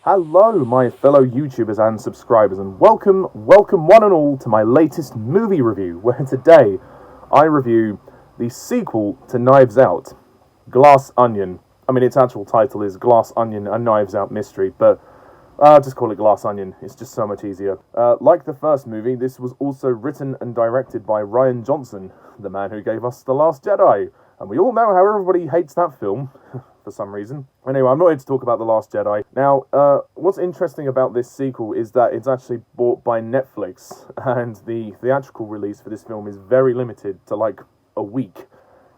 Hello, my fellow YouTubers and subscribers, and welcome one and all to my latest movie review, where today I review the sequel to Knives Out, Glass Onion. I mean, its actual title is Glass Onion, a Knives Out Mystery, but I'll just call it Glass Onion. It's just so much easier. Like the first movie, this was also written and directed by Rian Johnson, the man who gave us The Last Jedi, and we all know how everybody hates that film. For some reason. Anyway, I'm not here to talk about The Last Jedi. Now, what's interesting about this sequel is that it's actually bought by Netflix, and the theatrical release for this film is very limited to like a week.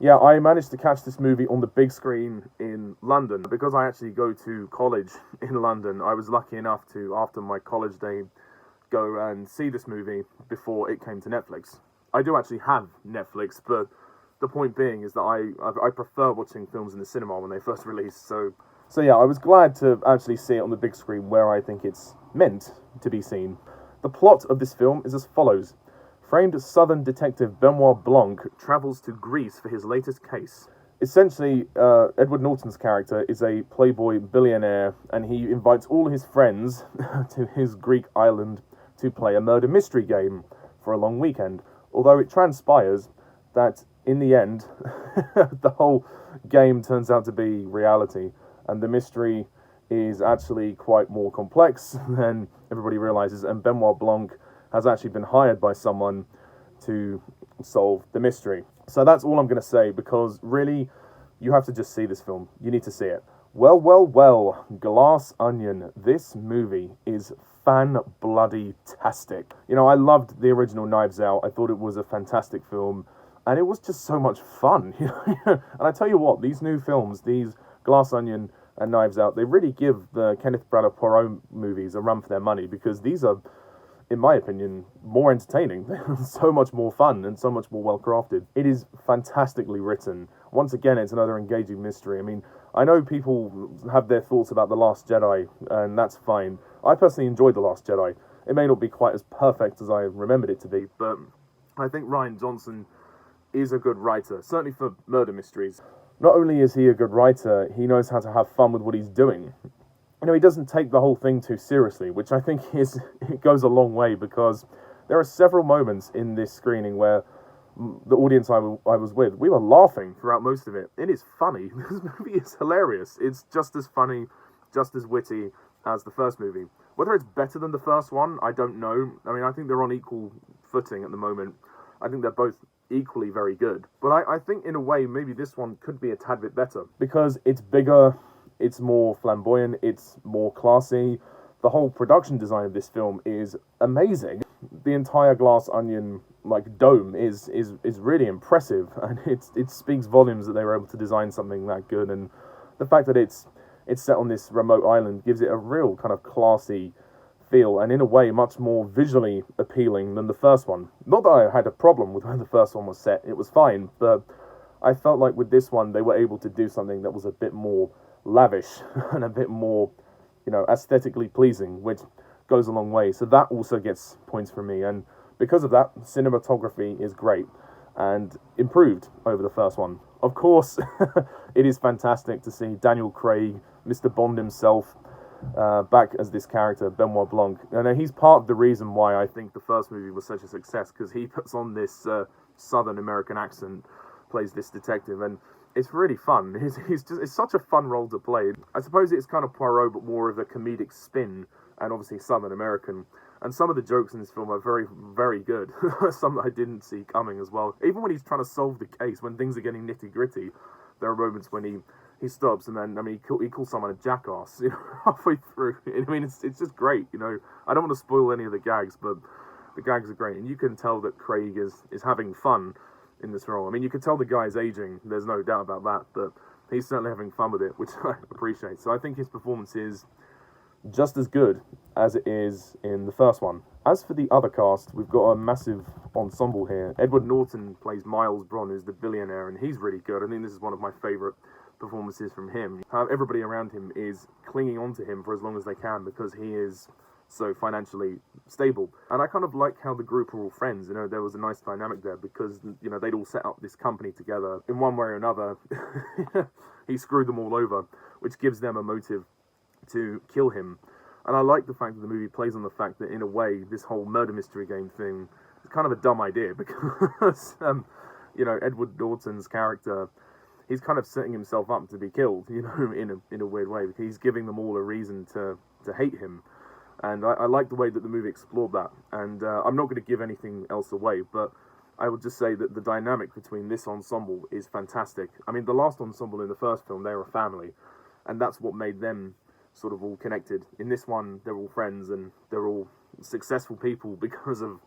Yeah, I managed to catch this movie on the big screen in London. Because I actually go to college in London, I was lucky enough to, after my college day, go and see this movie before it came to Netflix. I do actually have Netflix, but the point being is that I prefer watching films in the cinema when they first release, so yeah, I was glad to actually see it on the big screen where I think it's meant to be seen. The plot of this film is as follows. Framed Southern detective Benoit Blanc travels to Greece for his latest case. Essentially, Edward Norton's character is a playboy billionaire, and he invites all his friends to his Greek island to play a murder mystery game for a long weekend, although it transpires that in the end, the whole game turns out to be reality, and the mystery is actually quite more complex than everybody realizes, and Benoit Blanc has actually been hired by someone to solve the mystery. So that's all I'm going to say, because really, you have to just see this film. You need to see it. Well, Glass Onion. This movie is fan-bloody-tastic. You know, I loved the original Knives Out. I thought it was a fantastic film. And it was just so much fun. And I tell you what, these new films, these Glass Onion and Knives Out, they really give the Kenneth Branagh Poirot movies a run for their money, because these are, in my opinion, more entertaining. They're so much more fun and so much more well crafted. It is fantastically written. Once again, it's another engaging mystery. I mean, I know people have their thoughts about The Last Jedi, and that's fine. I personally enjoyed The Last Jedi. It may not be quite as perfect as I remembered it to be, but I think Rian Johnson is a good writer, certainly for murder mysteries. Not only is he a good writer, he knows how to have fun with what he's doing. You know, he doesn't take the whole thing too seriously, which I think it goes a long way, because there are several moments in this screening where the audience I was with, we were laughing throughout most of it. It is funny. This movie is hilarious. It's just as funny, just as witty as the first movie. Whether it's better than the first one, I don't know. I mean, I think they're on equal footing at the moment. I think they're both equally very good. But I think in a way maybe this one could be a tad bit better, because it's bigger, it's more flamboyant, it's more classy. The whole production design of this film is amazing. The entire Glass Onion dome is really impressive, and it speaks volumes that they were able to design something that good, and the fact that it's set on this remote island gives it a real kind of classy feel, and in a way much more visually appealing than the first one. Not that I had a problem with where the first one was set, it was fine, but I felt like with this one they were able to do something that was a bit more lavish and a bit more, you know, aesthetically pleasing, which goes a long way. So that also gets points from me, and because of that, cinematography is great and improved over the first one. Of course, it is fantastic to see Daniel Craig, Mr. Bond himself, back as this character, Benoit Blanc. And he's part of the reason why I think the first movie was such a success, because he puts on this Southern American accent, plays this detective, and it's really fun. It's such a fun role to play. I suppose it's kind of Poirot, but more of a comedic spin, and obviously Southern American. And some of the jokes in this film are very, very good. Some that I didn't see coming as well. Even when he's trying to solve the case, when things are getting nitty-gritty, there are moments when he stops, and then, I mean, he calls someone a jackass, you know, halfway through. I mean, it's just great, you know. I don't want to spoil any of the gags, but the gags are great. And you can tell that Craig is having fun in this role. I mean, you can tell the guy's aging, there's no doubt about that, but he's certainly having fun with it, which I appreciate. So I think his performance is just as good as it is in the first one. As for the other cast, we've got a massive ensemble here. Edward Norton plays Miles Bron, who's the billionaire, and he's really good. I think this is one of my favourite performances from him. Everybody around him is clinging on to him for as long as they can, because he is so financially stable. And I kind of like how the group are all friends. You know, there was a nice dynamic there, because, you know, they'd all set up this company together in one way or another. He screwed them all over, which gives them a motive to kill him. And I like the fact that the movie plays on the fact that, in a way, this whole murder mystery game thing is kind of a dumb idea because, Edward Norton's character, he's kind of setting himself up to be killed, in a weird way, because he's giving them all a reason to hate him. And I like the way that the movie explored that. And I'm not going to give anything else away, but I would just say that the dynamic between this ensemble is fantastic. I mean, the last ensemble in the first film, they were a family, and that's what made them sort of all connected. In this one, they're all friends, and they're all successful people because of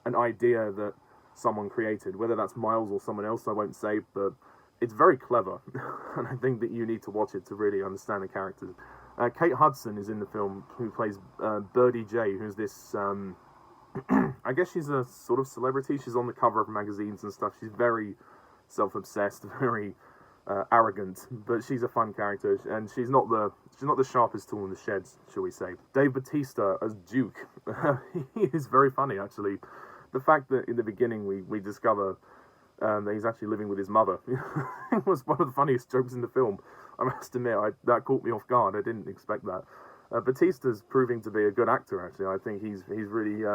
an idea that someone created. Whether that's Miles or someone else, I won't say, but it's very clever, and I think that you need to watch it to really understand the characters. Kate Hudson is in the film, who plays Birdie J, who's this, I guess she's a sort of celebrity. She's on the cover of magazines and stuff. She's very self-obsessed, very arrogant, but she's a fun character, and she's not the sharpest tool in the sheds, shall we say. Dave Bautista as Duke, he is very funny, actually. The fact that in the beginning we discover that he's actually living with his mother it was one of the funniest jokes in the film. I must admit, that caught me off guard. I didn't expect that. Batista's proving to be a good actor, actually. I think he's really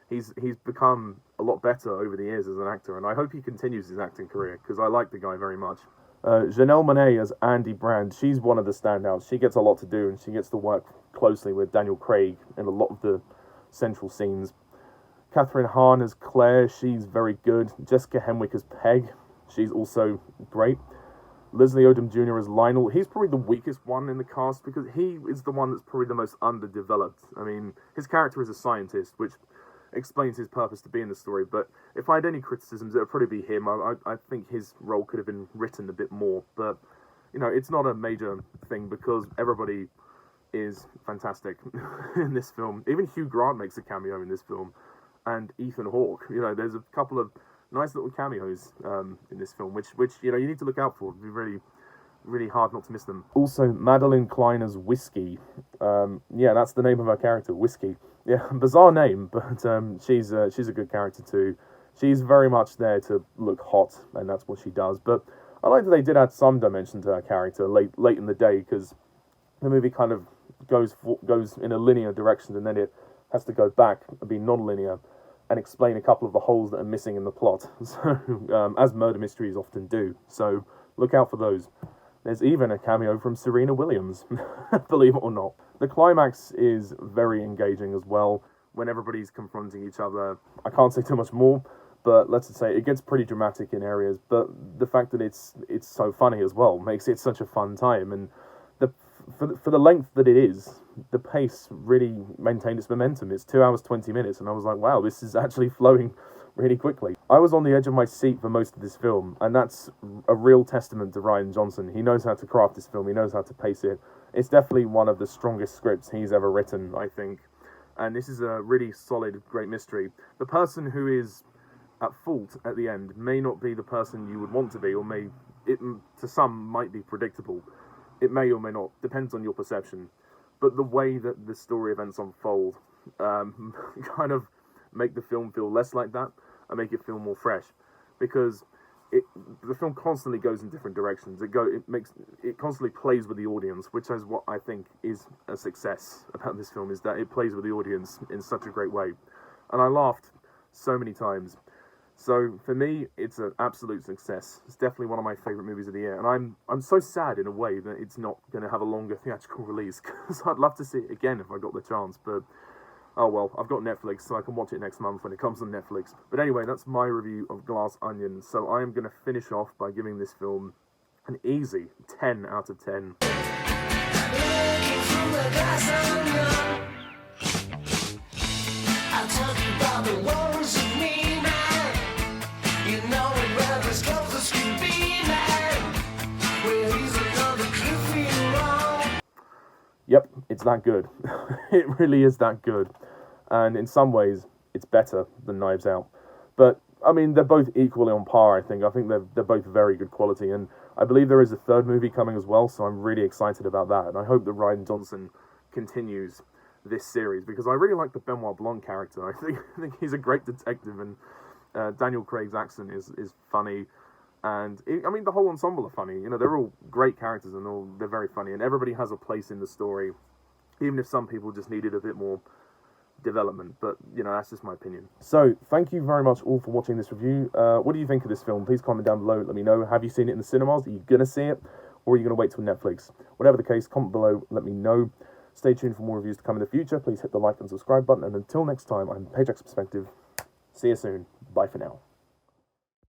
he's become a lot better over the years as an actor, and I hope he continues his acting career, because I like the guy very much. Janelle Monae as Andy Brand, she's one of the standouts. She gets a lot to do, and she gets to work closely with Daniel Craig in a lot of the central scenes. Kathryn Hahn as Claire, she's very good. Jessica Henwick as Peg, she's also great. Leslie Odom Jr. as Lionel, he's probably the weakest one in the cast, because he is the one that's probably the most underdeveloped. I mean, his character is a scientist, which explains his purpose to be in the story, but if I had any criticisms, it would probably be him. I think his role could have been written a bit more, but, it's not a major thing, because everybody is fantastic in this film. Even Hugh Grant makes a cameo in this film, and Ethan Hawke. There's a couple of nice little cameos in this film, which you need to look out for. It'd be really, really hard not to miss them. Also, Madelyn Cline as Whiskey. That's the name of her character, Whiskey. Yeah, bizarre name, but she's a good character too. She's very much there to look hot, and that's what she does. But I like that they did add some dimension to her character late in the day, because the movie kind of goes in a linear direction, and then it has to go back and be non-linear and explain a couple of the holes that are missing in the plot, so as murder mysteries often do. So look out for those. There's even a cameo from Serena Williams, believe it or not. The climax is very engaging as well, when everybody's confronting each other. I can't say too much more, but let's just say it gets pretty dramatic in areas, but the fact that it's so funny as well makes it such a fun time, and for the length that it is, the pace really maintained its momentum. It's 2 hours 20 minutes, and I was like, wow, this is actually flowing really quickly. I was on the edge of my seat for most of this film, and that's a real testament to Rian Johnson. He knows how to craft this film, he knows how to pace it. It's definitely one of the strongest scripts he's ever written, I think. And this is a really solid, great mystery. The person who is at fault at the end may not be the person you would want to be, or to some might be predictable. It may or may not, depends on your perception. But the way that the story events unfold kind of make the film feel less like that and make it feel more fresh. Because the film constantly goes in different directions. It constantly plays with the audience, which is what I think is a success about this film, is that it plays with the audience in such a great way. And I laughed so many times. So for me, it's an absolute success. It's definitely one of my favourite movies of the year, and I'm so sad in a way that it's not going to have a longer theatrical release, because I'd love to see it again if I got the chance. But oh well, I've got Netflix, so I can watch it next month when it comes on Netflix. But anyway, that's my review of Glass Onion. So I am going to finish off by giving this film an easy 10 out of 10. Yep, it's that good. It really is that good. And in some ways, it's better than Knives Out. But, I mean, they're both equally on par, I think. I think they're both very good quality. And I believe there is a third movie coming as well, so I'm really excited about that. And I hope that Rian Johnson continues this series, because I really like the Benoit Blanc character. I think he's a great detective, and Daniel Craig's accent is funny. And, the whole ensemble are funny. They're all great characters, and they're very funny. And everybody has a place in the story. even if some people just needed a bit more development. But, you know, that's just my opinion. So, thank you very much all for watching this review. What do you think of this film? Please comment down below. Let me know. Have you seen it in the cinemas? Are you going to see it? Or are you going to wait till Netflix? Whatever the case, comment below. Let me know. Stay tuned for more reviews to come in the future. Please hit the like and subscribe button. And until next time, I'm Pajak's Perspective. See you soon. Bye for now.